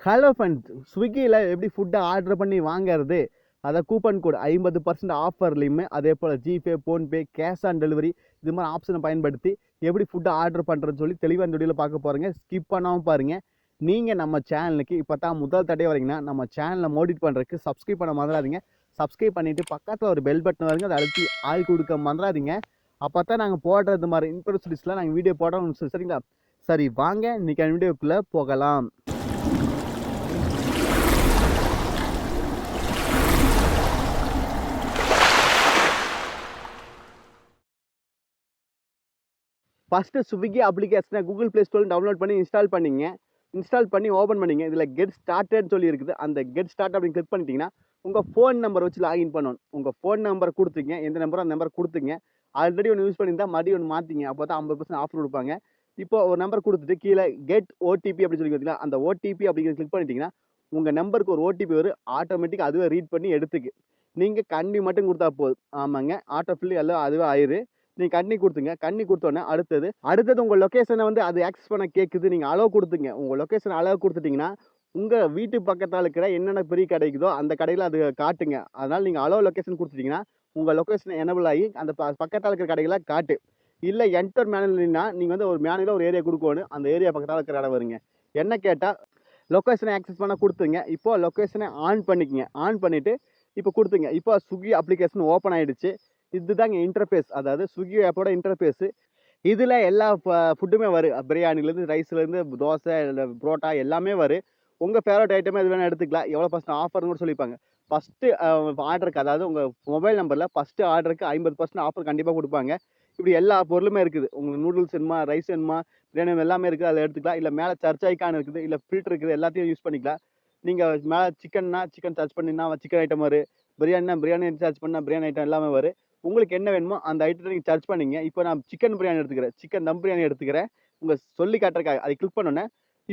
Hello friends, ஸ்விக்கியில் எப்படி ஃபுட்டை order பண்ணி வாங்குறது, அதை கூப்பன் கோட் 50% ஆஃபர்லையுமே, அதே போல் GPay, PhonePe, cash on delivery இது மாதிரி ஆப்ஷனை பயன்படுத்தி எப்படி ஃபுட்டை ஆர்டர் பண்ணுறதுன்னு சொல்லி தெளிவாக இந்த வீடியோவில் பார்க்க போகிறேங்க. ஸ்கிப் பண்ணாமல் பாருங்கள். நீங்கள் நம்ம சேனலுக்கு இப்போ தான் முதல் தடவை வரீங்கன்னா நம்ம சேனலை மோடிட் பண்ணுறதுக்கு சப்ஸ்கிரைப் பண்ண மறந்துடாதீங்க. சப்ஸ்கிரைப் பண்ணிவிட்டு பக்கத்தில் ஒரு பெல் பட்டன் வருங்க, அதை அழுத்தி ஆள் கொடுக்க மறந்துடாதீங்க. அப்போ தான் நாங்கள் போடுறது மாதிரி இன்ட்ரெஸ்ட்லாம் நாங்கள் வீடியோ போடுறோம். சரிங்களா? சரி, வாங்க இன்றைக்கி வீடியோக்குள்ளே போகலாம். ஃபஸ்ட்டு ஸ்விக்கி அப்ளிகேஷனை கூகுள் ப்ளே ஸ்டோரில் டவுன்லோட் பண்ணி இன்ஸ்டால் பண்ணிங்க. இன்ஸ்டால் பண்ணி ஓப்பன் பண்ணிங்க. இதில் கெட் ஸ்டார்டட் சொல்லி இருக்குது. அந்த கெட் ஸ்டார்ட் அப்படின்னு கிளிக் பண்ணிட்டீங்கன்னா உங்கள் ஃபோன் நம்பர் வச்சு லாகின் பண்ணணும். உங்கள் ஃபோன் நம்பர் கொடுத்துங்க, எந்த நம்பரோ அந்த நம்பர் கொடுத்துங்க. ஆல்ரெடி ஒன்று யூஸ் பண்ணியிருந்தால் மறுபடியும் ஒன்று மாற்றிங்க. அப்போ தான் 50% ஆஃபர் கொடுப்பாங்க. இப்போ ஒரு நம்பர் கொடுத்துட்டு கீழே கெட் ஓடிபி அப்படின்னு சொல்லி பார்த்தீங்கன்னா அந்த ஓடிபி அப்படிங்கிறது கிளிக் பண்ணிட்டீங்கன்னா உங்கள் நம்பருக்கு ஒரு ஓடிபி வரும். ஆட்டோமேட்டிக் அதுவே ரீட் பண்ணி எடுத்துக்கு. நீங்கள் கண்ணி மட்டும் கொடுத்தா போதும். ஆமாங்க, ஆட்டோ ஃபில் எல்லாம் அதுவே ஆயிரு. நீங்கள் கண்ணி கொடுத்துங்க. கண்ணி கொடுத்தோன்னே அடுத்தது உங்கள் லொக்கேஷனை வந்து அது ஆக்சஸ் பண்ண கேட்குது. நீங்கள் அளவு கொடுத்துங்க. உங்கள் லொக்கேஷன் அளவு கொடுத்துட்டிங்கன்னா உங்கள் வீட்டு பக்கத்தில் இருக்கிற என்னென்ன பெரிய கடைக்குதோ அந்த கடையில் அது காட்டுங்க. அதனால் நீங்கள் அளவு லொக்கேஷன் கொடுத்துட்டிங்கன்னா உங்கள் லொக்கேஷன் எனபிள் ஆகி அந்த பக்கத்தில் இருக்கிற கடைகளை காட்டு. இல்லை என்டர் மேனுவல்னா நீங்கள் வந்து ஒரு மேனுவலாக ஒரு ஏரியா கொடுக்கணும். அந்த ஏரியா பக்கத்தில் இருக்கிற இடம் வருங்க. என்ன கேட்டால் லொக்கேஷனை ஆக்சஸ் பண்ண கொடுத்துங்க. இப்போது லொக்கேஷனை ஆன் பண்ணிக்கங்க. ஆன் பண்ணிவிட்டு இப்போ கொடுத்துங்க. இப்போ ஸ்விக்கி அப்ளிகேஷன் ஓப்பன் ஆகிடுச்சு. இதுதாங்க இன்டர்ஃபேஸ், அதாவது ஸ்விக்கி ஆப்போட இன்டர்ஃபேஸு. இதில் எல்லா ஃபுட்டுமே வரும். பிரியாணிலேருந்து ரைஸ்லேருந்து தோசை புரோட்டா எல்லாமே வரும். உங்கள் ஃபேவரட் ஐட்டமே எது வேணால் எடுத்துக்கலாம். எவ்வளோ பர்சன்ட் ஆஃபர்னு கூட சொல்லியிருப்பாங்க. ஃபஸ்ட்டு ஆர்டருக்கு, அதாவது உங்கள் மொபைல் நம்பரில் ஃபஸ்ட்டு ஆர்டருக்கு 50% ஆஃபர் கண்டிப்பாக கொடுப்பாங்க. இப்படி எல்லா பொருளுமே இருக்குது. உங்களுக்கு நூடுல்ஸ் வேணுமா, ரைஸ் வேணுமா, பிரியாணி எல்லாமே இருக்குது, அதில் எடுத்துக்கலாம். இல்லை மேலே சர்ச் ஐக்கான் இருக்குது, இல்லை ஃபில்டர் இருக்குது, எல்லாத்தையும் யூஸ் பண்ணிக்கலாம். நீங்கள் மேலே சிக்கன்னா சிக்கன் சர்ச் பண்ணினா சிக்கன் ஐட்டம் வரும். பிரியாணினா பிரியாணி சர்ச் பண்ணால் பிரியாணி ஐட்டம் எல்லாமே வரும். உங்களுக்கு என்ன வேணுமோ அந்த ஐட்டத்தை நீங்கள் சர்ச் பண்ணிங்க. இப்போ நான் சிக்கன் பிரியாணி எடுத்துக்கிறேன், சிக்கன் தம் பிரியாணி எடுத்துக்கிறேன். உங்கள் சொல்லி காட்டுறக்காக அதை கிளிக் பண்ணோன்னே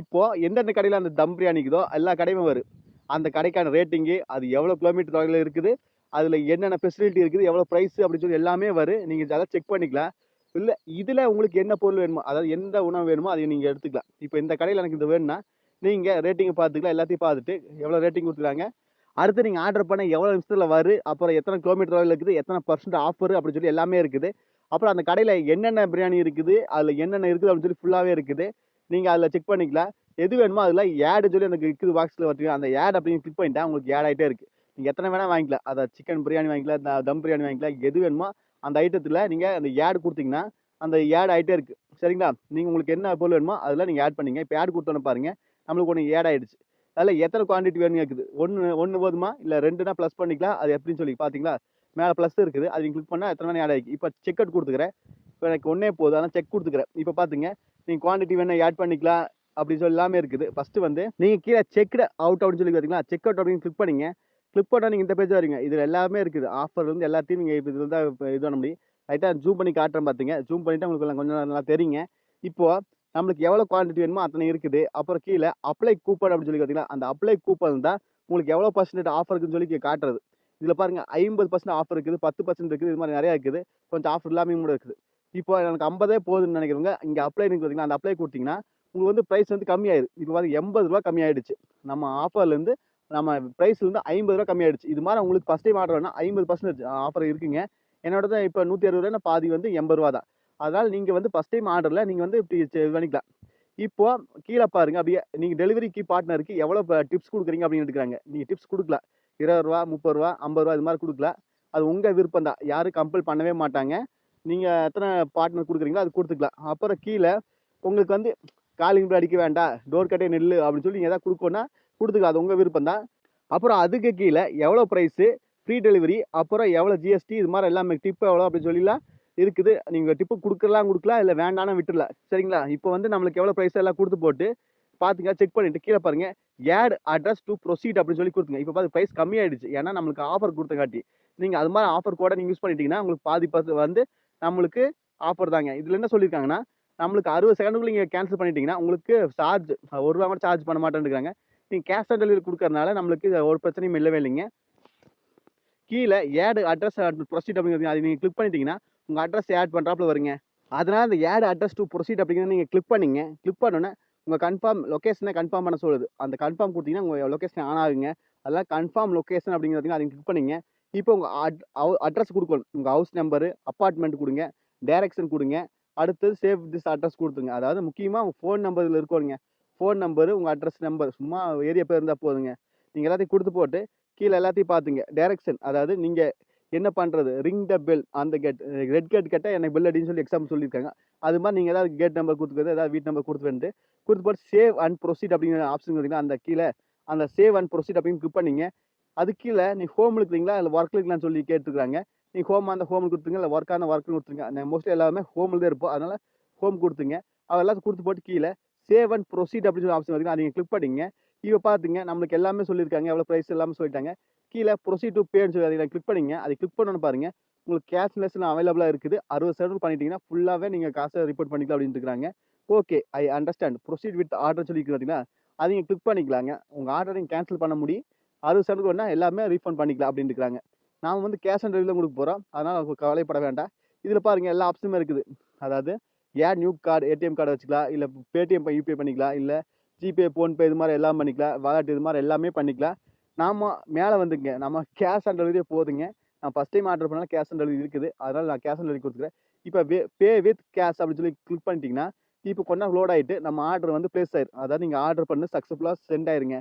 இப்போது எந்தெந்த கடையில் அந்த தம் பிரியாணிக்குதோ எல்லா கடையுமே வரும். அந்த கடைக்கான ரேட்டிங்கு, அது எவ்வளோ கிலோமீட்டர் தொலைவில் இருக்குது, அதில் என்னென்ன ஃபெசிலிட்டி இருக்குது, எவ்வளோ ப்ரைஸு அப்படின்னு சொல்லி எல்லாமே வரும். நீங்கள் அதெல்லாம் செக் பண்ணிக்கலாம். இல்லை இதில் உங்களுக்கு என்ன பொருள் வேணுமோ, அதாவது எந்த உணவு வேணுமோ அதை நீங்கள் எடுத்துக்கலாம். இப்போ இந்த கடையில் எனக்கு இது வேணும்னா நீங்கள் ரேட்டிங்கை பார்த்துக்கலாம். எல்லாத்தையும் பார்த்துட்டு எவ்வளோ ரேட்டிங் கொடுத்துருக்காங்க, அடுத்து நீங்கள் ஆர்டர் பண்ண எவ்வளோ நிமிஷத்தில் வரும், அப்புறம் எத்தனை கிலோமீட்டர் தொலைவில் இருக்குது, எத்தனை % ஆஃபர் அப்படின்னு சொல்லி எல்லாமே இருக்குது. அப்புறம் அந்த கடையில் என்னென்ன பிரியாணி இருக்குது, அதில் என்னென்ன இருக்குது அப்படின்னு சொல்லி ஃபுல்லாகவே இருக்குது. நீங்கள் அதில் செக் பண்ணிக்கலாம். எது வேணுமோ அதில் ஏடு சொல்லி எனக்கு இருக்குது பாக்ஸில் வச்சுருங்க. அந்த ஏட் அப்படின்னு கிளிக் பண்ணிட்டா உங்களுக்கு ஏட் ஆகிட்டே இருக்குது. நீங்கள் எத்தனை வேணால் வாங்கிக்கலாம். அதை சிக்கன் பிரியாணி வாங்கிக்கலாம், தம் பிரியாணி வாங்கிக்கலாம், எது வேணுமோ அந்த ஐட்டத்தில் நீங்கள் அந்த ஏடு கொடுத்தீங்கன்னா அந்த ஏட் ஆகிட்டே இருக்குது. சரிங்களா? நீங்கள் உங்களுக்கு என்ன பொருள் வேணுமோ அதில் நீங்கள் ஆட் பண்ணிங்க. இப்போ ஆட் கொடுத்தோன்னு பாருங்கள், நம்மளுக்கு ஒன்று ஏட் ஆகிடுச்சு. அதில் எத்தனை குவான்டிட்டி வேணும்னு கேட்குது. ஒன்று போதுமா, இல்லை 2னா ப்ளஸ் பண்ணிக்கலாம். அது எப்படின்னு சொல்லி பார்த்தீங்களா, மேலே ப்ளஸ் இருக்குது, அது கிளிக் பண்ணால் எத்தனை வேணும் ஆட் ஆகிருக்கு. இப்போ செக் அவுட் கொடுத்துக்கிறேன். இப்போ எனக்கு ஒன்றே போதும், ஆனால் செக் கொடுத்துக்கிறேன். இப்போ பார்த்துங்க, நீங்கள் குவான்டிட்டி வேணும் ஆட் பண்ணிக்கலாம் அப்படின்னு சொல்லி எல்லாமே இருக்குது. ஃபஸ்ட்டு வந்து நீங்கள் கீழே செக்டு அவுட் அப்படின்னு சொல்லி பார்த்தீங்களா, செக் அவுட் அப்படின்னு கிளிக் பண்ணிங்க. கிளிக் பண்ணால் நீங்கள் இந்த பேஜ் வரீங்க. இதில் எல்லாமே இருக்குது. ஆஃபர்லேருந்து எல்லாத்தையும் நீங்கள் இப்போ இதில் தான் இது பண்ண முடியும். ரைட்டாக ஜூம் பண்ணி காட்டுறேன் பார்த்துங்க. ஜூம் பண்ணிவிட்டு உங்களுக்கு கொஞ்சம் நல்லா தெரியுங்க. இப்போது நம்மளுக்கு எவ்வளோ குவான்டிட்டி வேணுமோ அத்தனை இருக்குது. அப்புறம் கீழே அப்ளை கூப்பன் அப்படின்னு சொல்லி பார்த்தீங்கன்னா அந்த அப்ளை கூப்பன் தான் உங்களுக்கு எவ்வளோ % ஆஃபர் இருக்குன்னு சொல்லி காட்டுறது. இதில் பாருங்கள் 50% ஆஃபர் இருக்குது, 10% இருக்குது, இது மாதிரி நிறையா இருக்குது. கொஞ்சம் ஆஃபர் எல்லாமே கூட இருக்குது. இப்போ எனக்கு 50 போதுன்னு நினைக்கிறவங்க இங்கே அப்ளை பார்த்தீங்கன்னா அந்த அப்ளை கொடுத்தீங்கன்னா உங்களுக்கு வந்து ப்ரைஸ் வந்து கம்மியாயிடுது. இப்போ வந்து ₹80 கம்மியாயிடுச்சு. நம்ம ஆஃபர்லேருந்து நம்ம ப்ரைஸ்லேருந்து ₹50 கம்மியாயிடுச்சு. இது மாதிரி உங்களுக்கு ஃபஸ்ட் டைம் ஆர்டர் வேணா 50% ஆஃபர் இருக்குங்க. என்னோட தான் இப்போ ₹160 பாதி வந்து ₹80 தான். அதனால் நீங்கள் வந்து ஃபஸ்ட் டைம் ஆர்டரில் நீங்கள் வந்து இப்படி பண்ணிக்கலாம். இப்போ கீழே பாருங்கள், அப்படியே நீங்கள் டெலிவரிக்கு பார்ட்னருக்கு எவ்வளோ டிப்ஸ் கொடுக்குறீங்க அப்படின்னு எடுக்கிறாங்க. நீங்கள் டிப்ஸ் கொடுக்கலாம். ₹20, ₹30, ₹50 இது மாதிரி கொடுக்கலாம். அது உங்கள் விருப்பம் தான். யாரும் கம்பல் பண்ணவே மாட்டாங்க. நீங்கள் எத்தனை பார்ட்னர் கொடுக்குறீங்களோ அது கொடுத்துக்கலாம். அப்புறம் கீழே உங்களுக்கு வந்து காலிங் பெல் அடிக்க வேண்டாம், டோர் கட்டே நெல்லு அப்படின்னு சொல்லி நீங்கள் எதாவது கொடுக்கணுன்னா கொடுத்துக்கலாம். அது உங்கள் விருப்பம் தான். அப்புறம் அதுக்கு கீழே எவ்வளோ ப்ரைஸு, ஃப்ரீ டெலிவரி, அப்புறம் எவ்வளோ ஜிஎஸ்டி, இது மாதிரி எல்லாமே டிப்பு எவ்வளோ அப்படின்னு சொல்லிலாம் இருக்குது. நீங்கள் டிப்பு கொடுக்கலாம், இல்லை வேண்டாம்னா விட்டுடலாம். சரிங்களா? இப்போ வந்து நம்மளுக்கு எவ்வளோ ப்ரைஸ் எல்லாம் கொடுத்து போட்டு பார்த்துங்க, செக் பண்ணிவிட்டு கீழே பாருங்கள் ஆட் அட்ரஸ் டு ப்ரொசீட் அப்படின்னு சொல்லி கொடுத்துங்க. இப்போ பார்த்து ப்ரைஸ் கம்மியாயிடுச்சு. ஏன்னா நம்மளுக்கு ஆஃபர் கொடுத்தங்காட்டி. நீங்கள் அது மாதிரி ஆஃபர் கூட நீங்கள் யூஸ் பண்ணிட்டீங்கன்னா உங்களுக்கு பாதி வந்து நம்மளுக்கு ஆஃபர் தாங்க. இதில் என்ன சொல்லியிருக்காங்கன்னா நம்மளுக்கு 60 செகண்டுக்குள்ள நீங்கள் கேன்சல் பண்ணிட்டீங்கன்னா உங்களுக்கு சார்ஜ் ₹1 கூட சார்ஜ் பண்ண மாட்டேன்னுருக்காங்க. நீங்கள் கேஷ் ஆன் டெலிவரி கொடுக்கறதுனால நம்மளுக்கு ஒரு பிரச்சனையும் இல்லவே இல்லைங்க. கீழே ஆட் அட்ரஸ் ப்ரொசீட் அப்படிங்கிறது அதை நீங்கள் கிளிக் பண்ணிட்டீங்கன்னா உங்கள் அட்ரஸ் ஆட் பண்ணுறாப்புல வருங்க. அதனால் அந்த ஆட் அட்ரஸ் டு ப்ரொசீட் அப்படிங்கிறத நீங்கள் கிளிக் பண்ணிங்க. கிளிக் பண்ணோன்னே உங்கள் கன்ஃபார்ம் லொக்கேஷனை கன்ஃபார்ம் பண்ண சொல்லுது. அந்த கன்ஃபார்ம் கொடுத்தீங்கன்னா உங்கள் லொக்கேஷன் ஆன் ஆகுங்க. அதெல்லாம் கன்ஃபார்ம் லொக்கேஷன் அப்படிங்கிறது பார்த்தீங்கன்னா அதை கிளிக் பண்ணிங்க. இப்போ உங்கள் அட்ரஸ் கொடுக்கணும். உங்கள் ஹவுஸ் நம்பரு, அப்பார்ட்மெண்ட் கொடுங்க, டைரக்ஷன் கொடுங்க. அடுத்தது சேவ் திஸ் அட்ரஸ் கொடுத்துங்க. அதாவது முக்கியமாக உங்கள் ஃபோன் நம்பர் இதில் இருக்கணுங்க. ஃபோன் நம்பரு, உங்கள் அட்ரஸ் நம்பர், சும்மா ஏரியா பேர் இருந்தால் போதுங்க. நீங்கள் எல்லாத்தையும் கொடுத்து போட்டு கீழே எல்லாத்தையும் பார்த்துங்க. டைரக்ஷன் அதாவது நீங்கள் என்ன பண்ணுறது, ரிங் த பெல் அந்த கேட், ரெட் கேட் கேட்டால் எனக்கு பெல் அடின்னு சொல்லி எக்ஸாம்பிள் சொல்லியிருக்காங்க. அது மாதிரி நீங்கள் ஏதாவது கேட் நம்பர் கொடுத்துக்கிறது, ஏதாவது வீட்டு நம்பர் கொடுத்து போட்டு சேவ் அண்ட் ப்ரொசீட் அப்படிங்கிற ஆப்ஷன் பார்த்தீங்கன்னா அந்த கீழே அந்த சேவ் அண்ட் ப்ரொசீட் அப்படின்னு கிளிக் பண்ணிங்க. அது கீழே நீ ஹோம் இருக்கிறீங்களா இல்லை ஒர்க்கில் இருக்கலாம்னு சொல்லி கேட்டுருக்காங்க. நீ ஹோம் அந்த ஹோம் கொடுத்துருங்க, இல்லை ஒர்க்கான ஒர்க்னு கொடுத்துருங்க. அந்த மோஸ்ட்லி எல்லாமே ஹோமில் தான் இருப்போம். அதனால் ஹோம் கொடுத்துங்க. அதெல்லாம் கொடுத்து போட்டு கீழே சேவ் அண்ட் ப்ரொசீட் அப்படின்னு சொல்லி ஆப்ஷன் பார்த்தீங்கன்னா நீங்கள் கிளிக் பண்ணிங்க. இப்போ பார்த்துங்க நம்மளுக்கு எல்லாமே சொல்லியிருக்காங்க, எவ்வளோ ப்ரைஸ் எல்லாமே சொல்லிட்டாங்க. கீழே ப்ரொசீட் டு பேன்னு சொல்லி அதை கிளிக் பண்ணிங்க. அதை கிளிக் பண்ணணும்னு பாருங்கள், உங்களுக்கு கேஷ்லெஸ்லாம் அவைலபிளாக இருக்குது. 60% பண்ணிட்டீங்கன்னா ஃபுல்லாகவே நீங்கள் காசை ரிப்போர்ட் பண்ணிக்கலாம் அப்படின்னு இருக்கிறாங்க. Okay, I understand. Proceed with order சொல்லி பார்த்தீங்கன்னா அதை நீங்கள் கிளிக் பண்ணிக்கலாங்க. உங்கள் ஆர்டரை நீங்கள் கேன்சல் பண்ண முடியும். 60% வேணால் எல்லாமே ரீஃபண்ட் பண்ணிக்கலாம் அப்படின்னு இருக்கிறாங்க. நாம் வந்து கேஷ் ஆன் டெலிவரி கொடுக்க போகிறோம். அதனால் கவலைப்பட வேண்டாம். இதில் பாருங்கள் எல்லா ஆப்ஷனுமே இருக்குது. அதாவது ஏன் நியூ கார்டு, ஏடிஎம் கார்டு வச்சுக்கலாம், இல்லை பேடிஎம் யூபிஐ பண்ணிக்கலாம், இல்லை ஜிபே, ஃபோன்பே இது மாதிரி எல்லாமே பண்ணிக்கலாம், வாலெட் இது மாதிரி எல்லாமே பண்ணிக்கலாம். நாம் மேலே வந்துங்க நம்ம கேஷ் ஆன் டெலிவரியே போதுங்க. நான் ஃபஸ்ட் டைம் ஆர்டர் பண்ணாலும் கேஷ் ஆன் டெலிவரி இருக்குது. அதனால் நான் கேஷ் ஆன் டெலிவரி கொடுத்துக்கிறேன். இப்போ பே வித் கேஷ் அப்படின்னு சொல்லி கிளிக் பண்ணிட்டீங்கன்னா இப்போ கொஞ்ச நேரம் லோட் ஆகிட்டு நம்ம ஆர்டர் வந்து ப்ளேஸ் ஆயிடும். அதாவது நீங்கள் ஆர்டர் பண்ணி சக்ஸஸ்ஃபுல்லாக சென்ட் ஆயிருங்க.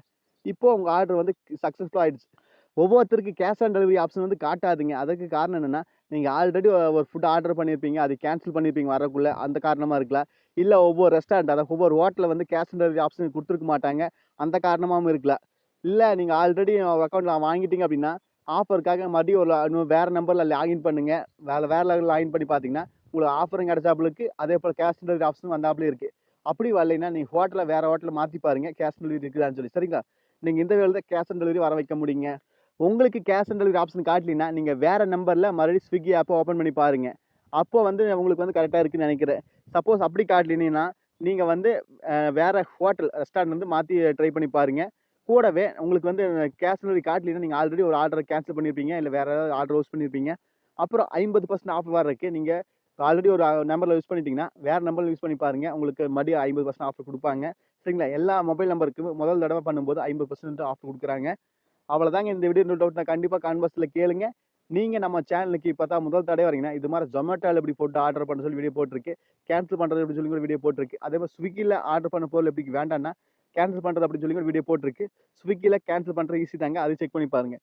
இப்போ உங்கள் ஆர்டர் வந்து சக்ஸஸ்ஃபுல்லாக ஆயிடுச்சு. ஒவ்வொருத்தருக்கு கேஷ் ஆன் டெலிவரி ஆப்ஷன் வந்து காட்டாதுங்க. அதுக்கு காரணம் என்னென்னா, நீங்கள் ஆல்ரெடி ஒரு ஃபுட் ஆர்டர் பண்ணியிருப்பீங்க, அது கேன்சல் பண்ணியிருப்பீங்க வரக்குள்ளே, அந்த காரணமாக இருக்கலாம். இல்லை ஒவ்வொரு ரெஸ்டாரண்ட் அதாவது ஒவ்வொரு ஹோட்டலில் வந்து கேஷ் ஆன் டெலிவரி ஆப்ஷன் கொடுத்துருக்க மாட்டாங்க, அந்த காரணமாகவும் இருக்கலாம். இல்லை நீங்கள் ஆல்ரெடி அக்கௌண்ட்டில் வாங்கிட்டீங்க அப்படின்னா ஆஃபருக்காக மறுபடியும் இன்னும் வேறு நம்பரில் லாகின் பண்ணுங்கள். வேறு லெவலில் லாகின் பண்ணி பார்த்தீங்கன்னா உங்களுக்கு ஆஃபரும் கிடைச்சாப்புலுக்கு, அதே போல் கேஷ் ஆன் டெலிவரி ஆப்ஷனும் வந்தாப்புலே இருக்குது. அப்படி வரலைன்னா நீங்கள் ஹோட்டலில் வேறு ஹோட்டலில் மாற்றி பாருங்கள் கேஷ் ஆன் டெலிவரி இருக்குதான்னு சொல்லி. சரிங்களா? நீங்கள் இந்த வேலை தான் கேஷ் ஆன் டெலிவரி வர வைக்க முடியுங்க. உங்களுக்கு கேஷ் ஆன் டெலிவரி ஆப்ஷன் காட்டலின்னா நீங்கள் வேறு நம்பரில் மறுபடியும் ஸ்விக்கி ஆப்பை ஓப்பன் பண்ணி பாருங்கள். அப்போ வந்து உங்களுக்கு வந்து கரெக்டாக இருக்குதுன்னு நினைக்கிறேன். சப்போஸ் அப்படி காட்டலினா நீங்கள் வந்து வேறு ஹோட்டல் ரெஸ்டாரண்ட் வந்து மாற்றி ட்ரை பண்ணி பாருங்கள். கூடவே உங்களுக்கு வந்து கேஷ் ஆன் டெலிவரி காட்டலினா நீங்கள் ஆல்ரெடி ஒரு ஆர்டரை கேன்சல் பண்ணியிருப்பீங்க, இல்லை வேறு ஏதாவது ஆர்டர் ஹோஸ்ட் பண்ணியிருப்பீங்க. அப்புறம் 50% ஆஃபர் வர்றதுக்கு நீங்கள் ஆல்ரெடி ஒரு நம்பரில் யூஸ் பண்ணிட்டீங்கன்னா வேறு நம்பரில் யூஸ் பண்ணி பாருங்கள். உங்களுக்கு மறுபடியும் 50% ஆஃபர் கொடுப்பாங்க. சரிங்களா? எல்லா மொபைல் நம்பருக்கு முதல் தடவை பண்ணும்போது 50% ஆஃபர் கொடுக்குறாங்க. அவ்வளோதாங்க இந்த வீடியோ. டவுட் நான் கண்டிப்பாக கான்வர்ஸில் கேளுங்க. நீங்கள் நம்ம சேனலுக்கு இப்போ தான் முதல் தடவை வரீங்கன்னா இது மாதிரி ஜொமேட்டோவில் எப்படி போட்டு ஆர்டர் பண்ண சொல்லி வீடியோ போட்டிருக்கு, கேன்சல் பண்ணுறது எப்படி சொல்லி வீடியோ போட்டிருக்கு. அதே மாதிரி ஸ்விக்கியில் ஆர்டர் பண்ண பொருள் எப்படி வேண்டாம்னா கேன்சல் பண்ணுறது அப்படின்னு சொல்லி வீடியோ போட்டிருக்கு. ஸ்விக்கியில் கேன்சல் பண்ணுறது ஈஸி தாங்க, அதை செக் பண்ணி பாருங்கள்.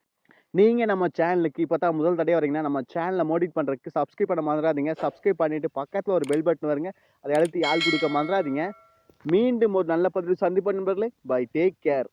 நீங்கள் நம்ம சேனலுக்கு இப்போ தான் முதல் தடவை வரீங்கன்னா நம்ம சேனலை மோடிட் பண்ணுறதுக்கு சப்ஸ்கிரைப் பண்ண மறந்துடாதீங்க. சப்ஸ்கிரைப் பண்ணிவிட்டு பக்கத்தில் ஒரு பெல் பட்டன் வருங்க, அதை அழுத்தி ஆள் கொடுக்க மறந்துடாதீங்க. மீண்டும் ஒரு நல்ல பதிவு சந்திப்போம் நண்பர்களே. Bye, take care.